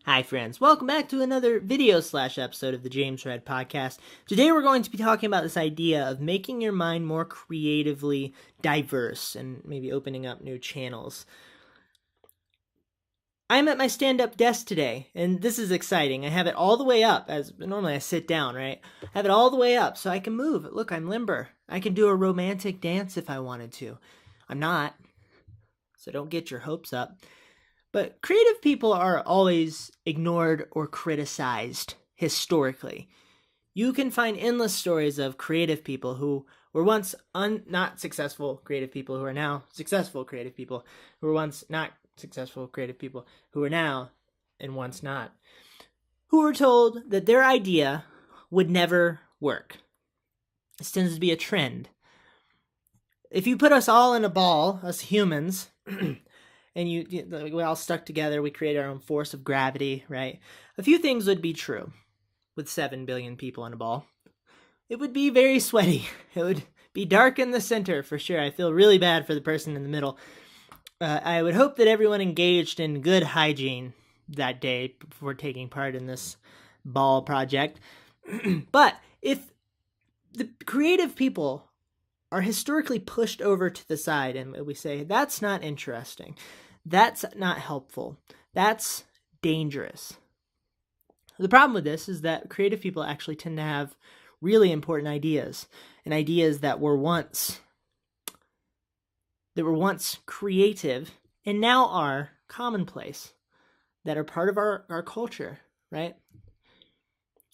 Hi friends, welcome back to another video/episode of the James Red Podcast. Today we're going to be talking about this idea of making your mind more creatively diverse and maybe opening up new channels. I'm at my stand-up desk today, and this is exciting. I have it all the way up, as normally I sit down, right? I have it all the way up so I can move. Look, I'm limber. I can do a romantic dance if I wanted to. I'm not, so don't get your hopes up. But creative people are always ignored or criticized historically. You can find endless stories of creative people who were once not successful creative people who are now successful creative people, who were once not successful creative people who are now and once not, who were told that their idea would never work. This tends to be a trend. If you put us all in a ball, us humans, and we all stuck together, we create our own force of gravity, right? A few things would be true with 7 billion people in a ball. It would be very sweaty. It would be dark in the center for sure. I feel really bad for the person in the middle. I would hope that everyone engaged in good hygiene that day before taking part in this ball project. But if the creative people are historically pushed over to the side and we say, that's not interesting, that's not helpful, that's dangerous. The problem with this is that creative people actually tend to have really important ideas, and ideas that were once creative and now are commonplace, that are part of our culture, right?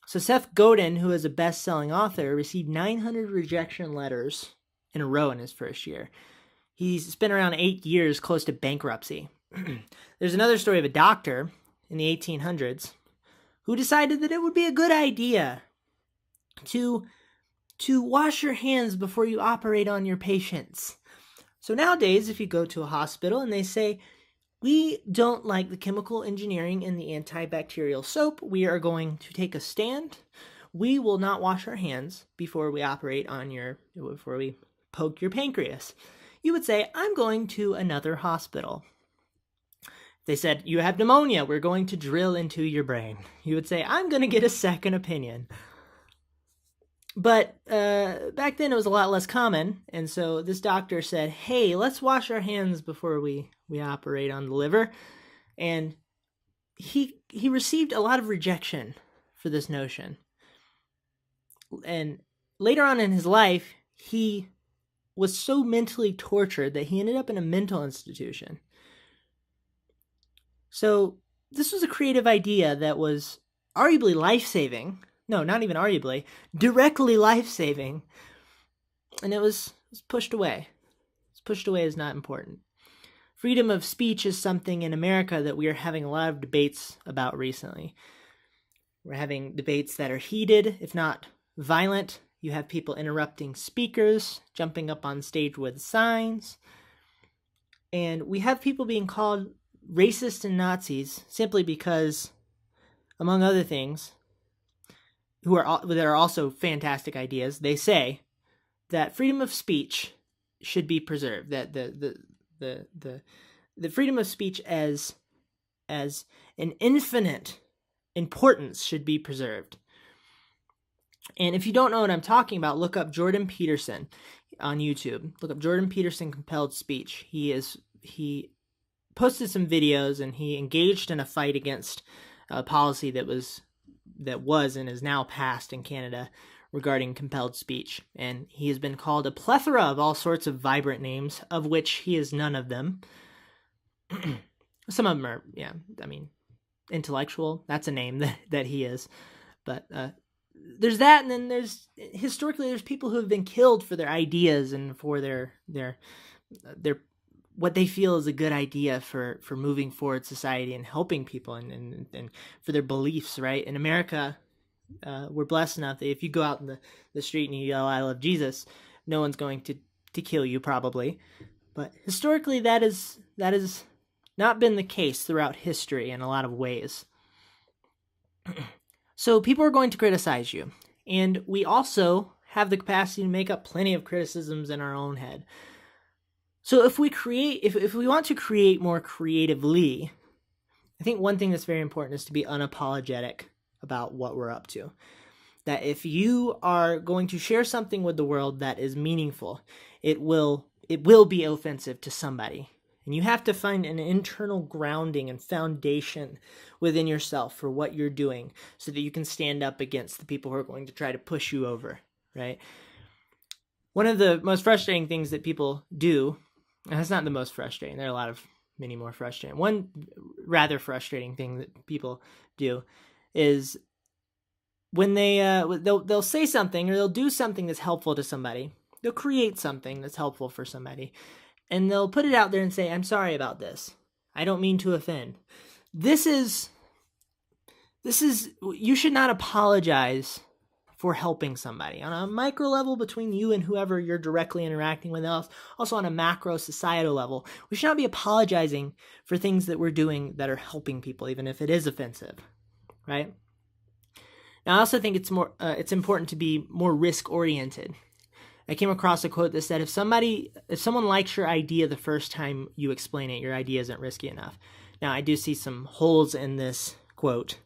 So Seth Godin, who is a best-selling author, received 900 rejection letters in a row in his first year. He's spent around 8 years close to bankruptcy. There's another story of a doctor in the 1800s who decided that it would be a good idea to wash your hands before you operate on your patients. So nowadays, if you go to a hospital and they say, we don't like the chemical engineering in the antibacterial soap, we are going to take a stand. We will not wash our hands before we before we poke your pancreas. You would say, I'm going to another hospital. They said, you have pneumonia, we're going to drill into your brain. You would say, I'm going to get a second opinion. But back then it was a lot less common, and so this doctor said, hey, let's wash our hands before we operate on the liver. And he received a lot of rejection for this notion. And later on in his life, he was so mentally tortured that he ended up in a mental institution. So this was a creative idea that was arguably life-saving. No, not even arguably, directly life-saving. And it was pushed away. It's pushed away as not important. Freedom of speech is something in America that we are having a lot of debates about recently. We're having debates that are heated, if not violent. You have people interrupting speakers, jumping up on stage with signs. And we have people being called racist and Nazis simply because, among other things, that are also fantastic ideas, they say that freedom of speech should be preserved. That the freedom of speech as an infinite importance should be preserved. And if you don't know what I'm talking about, look up Jordan Peterson on YouTube. Look up Jordan Peterson compelled speech. He posted some videos and he engaged in a fight against a policy that was and is now passed in Canada regarding compelled speech. And he has been called a plethora of all sorts of vibrant names, of which he is none of them. Some of them are, intellectual. That's a name that he is. But there's that, and then there's people who have been killed for their ideas and for their what they feel is a good idea for moving forward society and helping people and for their beliefs, right? In America, we're blessed enough that if you go out in the street and you yell, I love Jesus, no one's going to kill you probably. But historically, that has not been the case throughout history in a lot of ways. So people are going to criticize you. And we also have the capacity to make up plenty of criticisms in our own head. So if we want to create more creatively, I think one thing that's very important is to be unapologetic about what we're up to. That if you are going to share something with the world that is meaningful, it will be offensive to somebody. And you have to find an internal grounding and foundation within yourself for what you're doing so that you can stand up against the people who are going to try to push you over, right? One of the most frustrating things that people do, and it's not the most frustrating, there are many more frustrating. One rather frustrating thing that people do is when they'll say something or they'll do something that's helpful to somebody. They'll create something that's helpful for somebody, and they'll put it out there and say, "I'm sorry about this. I don't mean to offend." This is you should not apologize for helping somebody on a micro level between you and whoever you're directly interacting with else. Also on a macro societal level, we should not be apologizing for things that we're doing that are helping people, even if it is offensive, right? Now, I also think it's important to be more risk oriented. I came across a quote that said, if someone likes your idea the first time you explain it, your idea isn't risky enough. Now, I do see some holes in this quote.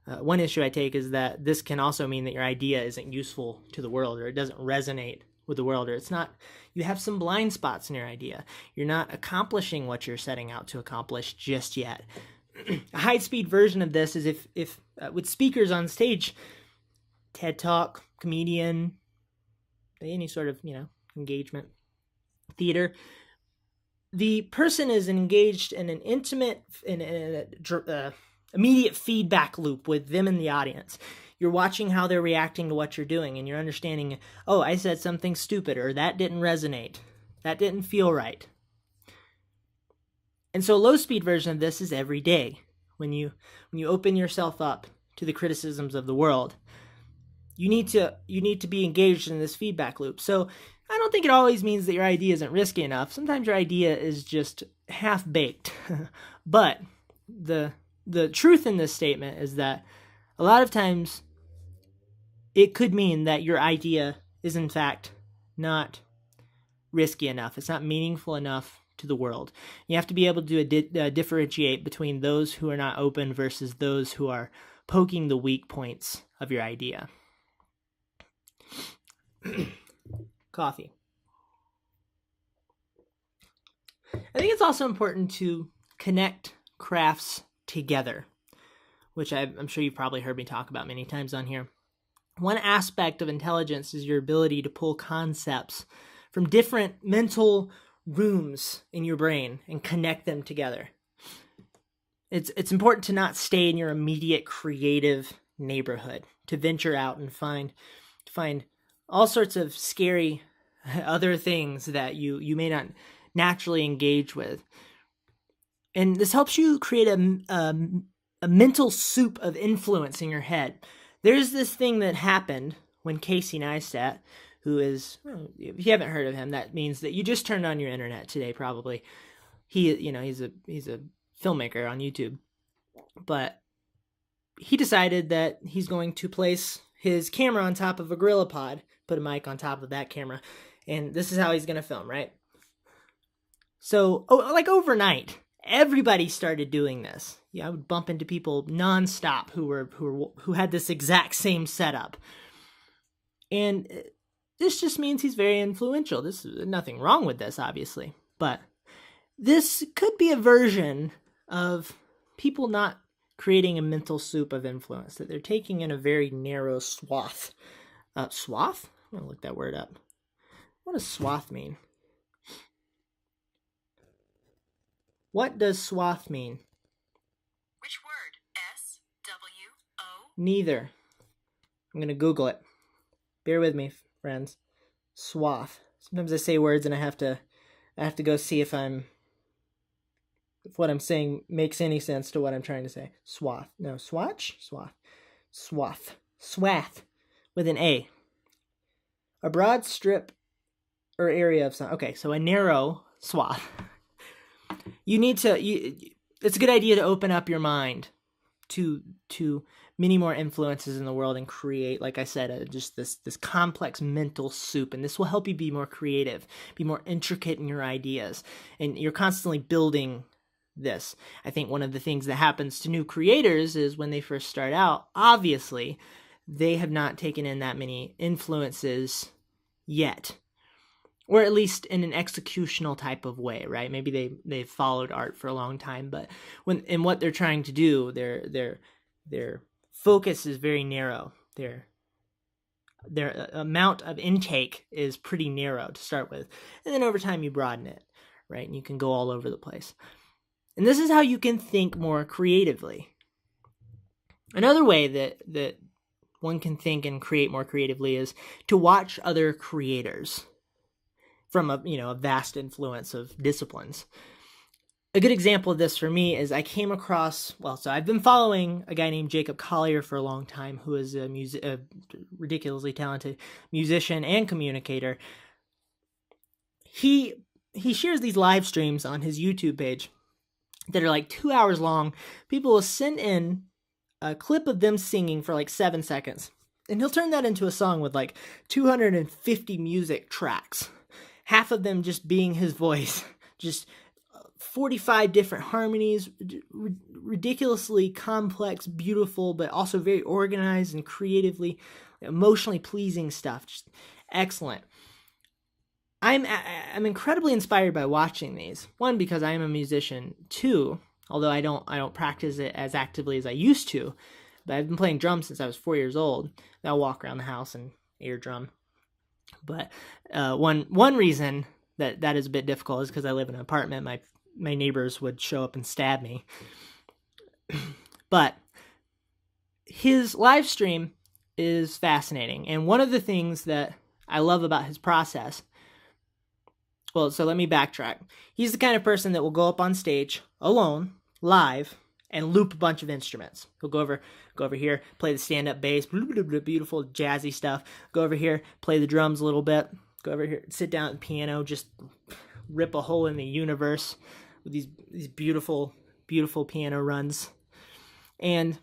One issue I take is that this can also mean that your idea isn't useful to the world, or it doesn't resonate with the world, or you have some blind spots in your idea. You're not accomplishing what you're setting out to accomplish just yet. A high-speed version of this is if with speakers on stage, TED Talk, comedian, any sort of, engagement, theater, the person is engaged in an intimate, immediate feedback loop with them and the audience. You're watching how they're reacting to what you're doing, and you're understanding, oh, I said something stupid, or that didn't resonate. That didn't feel right. And so a low-speed version of this is every day. When you open yourself up to the criticisms of the world, you need to be engaged in this feedback loop. So I don't think it always means that your idea isn't risky enough. Sometimes your idea is just half-baked. But the truth in this statement is that a lot of times it could mean that your idea is in fact not risky enough. It's not meaningful enough to the world. You have to be able to differentiate between those who are not open versus those who are poking the weak points of your idea. Coffee. I think it's also important to connect crafts together, which I'm sure you've probably heard me talk about many times on here. One aspect of intelligence is your ability to pull concepts from different mental rooms in your brain and connect them together. It's important to not stay in your immediate creative neighborhood, to venture out and find all sorts of scary other things that you may not naturally engage with. And this helps you create a mental soup of influence in your head. There's this thing that happened when Casey Neistat, who is, if you haven't heard of him, that means that you just turned on your internet today, probably. He's a filmmaker on YouTube, but he decided that he's going to place his camera on top of a Gorilla Pod, put a mic on top of that camera, and this is how he's going to film, right? So, like overnight, everybody started doing this. I would bump into people nonstop who had this exact same setup, and this just means he's very influential. There's nothing wrong with this, obviously, but this could be a version of people not creating a mental soup of influence, that they're taking in a very narrow swath. Swath? I'm going to look that word up. What does swath mean? What does swath mean? Which word? S-W-O? Neither. I'm going to Google it. Bear with me, friends. Swath. Sometimes I say words and I have to go see if what I'm saying makes any sense to what I'm trying to say. Swath. No, swatch? Swath. Swath. Swath. With an A. A broad strip or area of sun. Okay, so a narrow swath. It's a good idea to open up your mind to many more influences in the world and create, like I said, just this complex mental soup. And this will help you be more creative, be more intricate in your ideas. And you're constantly building this. I think one of the things that happens to new creators is when they first start out, obviously, they have not taken in that many influences yet, or at least in an executional type of way, right? Maybe they've followed art for a long time, but in what they're trying to do, their focus is very narrow. Their amount of intake is pretty narrow to start with, and then over time you broaden it, right? And you can go all over the place. And this is how you can think more creatively. Another way that one can think and create more creatively is to watch other creators from a vast influence of disciplines. A good example of this for me is I came across, so I've been following a guy named Jacob Collier for a long time, who is a ridiculously talented musician and communicator. He shares these live streams on his YouTube page that are like 2 hours long. People will send in a clip of them singing for like 7 seconds, and he'll turn that into a song with like 250 music tracks, half of them just being his voice, just 45 different harmonies, ridiculously complex, beautiful, but also very organized and creatively, emotionally pleasing stuff. Just excellent. I'm incredibly inspired by watching these. One, because I am a musician. Two, although I don't practice it as actively as I used to, but I've been playing drums since I was 4 years old. I'll walk around the house and air drum. But one reason that is a bit difficult is because I live in an apartment. My neighbors would show up and stab me. But his live stream is fascinating, and one of the things that I love about his process. Well, so let me backtrack. He's the kind of person that will go up on stage alone, live, and loop a bunch of instruments. He'll go over here, play the stand-up bass, beautiful jazzy stuff. Go over here, play the drums a little bit. Go over here, sit down at the piano, just rip a hole in the universe with these beautiful, beautiful piano runs. And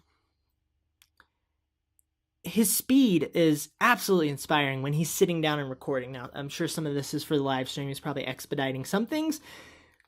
his speed is absolutely inspiring when he's sitting down and recording. Now, I'm sure some of this is for the live stream. He's probably expediting some things,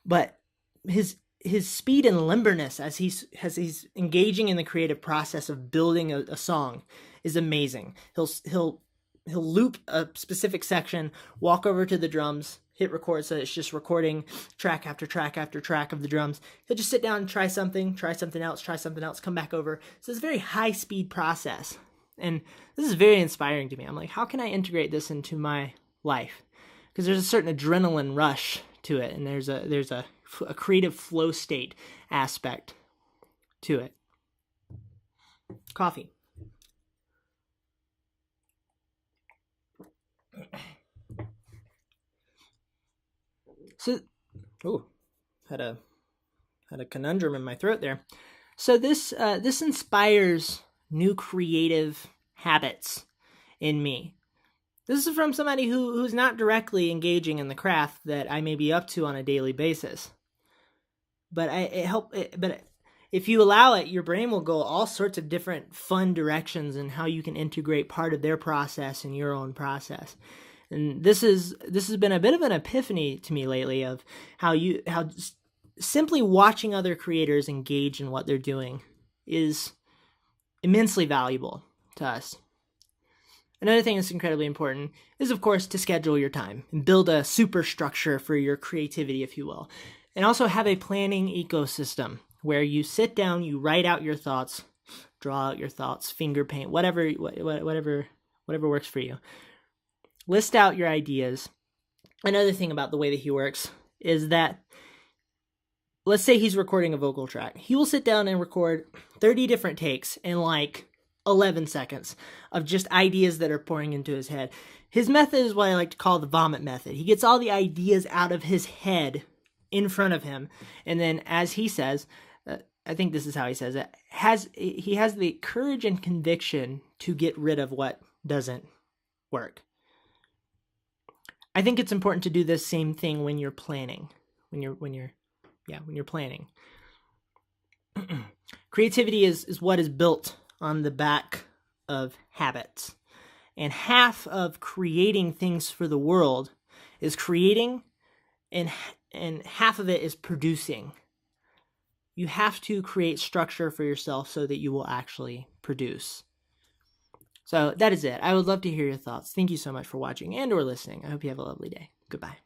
but his speed and limberness as he's engaging in the creative process of building a song is amazing. He'll loop a specific section, walk over to the drums, hit record, so it's just recording track after track after track of the drums. He'll just sit down and try something else, come back over. So it's a very high-speed process. And this is very inspiring to me. I'm like, how can I integrate this into my life? Because there's a certain adrenaline rush to it, and there's a creative flow state aspect to it. Coffee. So, had a conundrum in my throat there. So this inspires new creative habits in me. This is from somebody who's not directly engaging in the craft that I may be up to on a daily basis. But if you allow it, your brain will go all sorts of different fun directions in how you can integrate part of their process in your own process. And this has been a bit of an epiphany to me lately of how simply watching other creators engage in what they're doing is immensely valuable to us. Another thing that's incredibly important is, of course, to schedule your time and build a superstructure for your creativity, if you will. And also have a planning ecosystem where you sit down, you write out your thoughts, draw out your thoughts, finger paint, whatever works for you. List out your ideas. Another thing about the way that he works is that, let's say he's recording a vocal track. He will sit down and record 30 different takes in like 11 seconds of just ideas that are pouring into his head. His method is what I like to call the vomit method. He gets all the ideas out of his head in front of him, and then, as he says, I think this is how he says it, he has the courage and conviction to get rid of what doesn't work. I think it's important to do the same thing when you're planning. When you're planning. Creativity is what is built on the back of habits. And half of creating things for the world is creating, and half of it is producing. You have to create structure for yourself so that you will actually produce. So that is it. I would love to hear your thoughts. Thank you so much for watching and or listening. I hope you have a lovely day. Goodbye.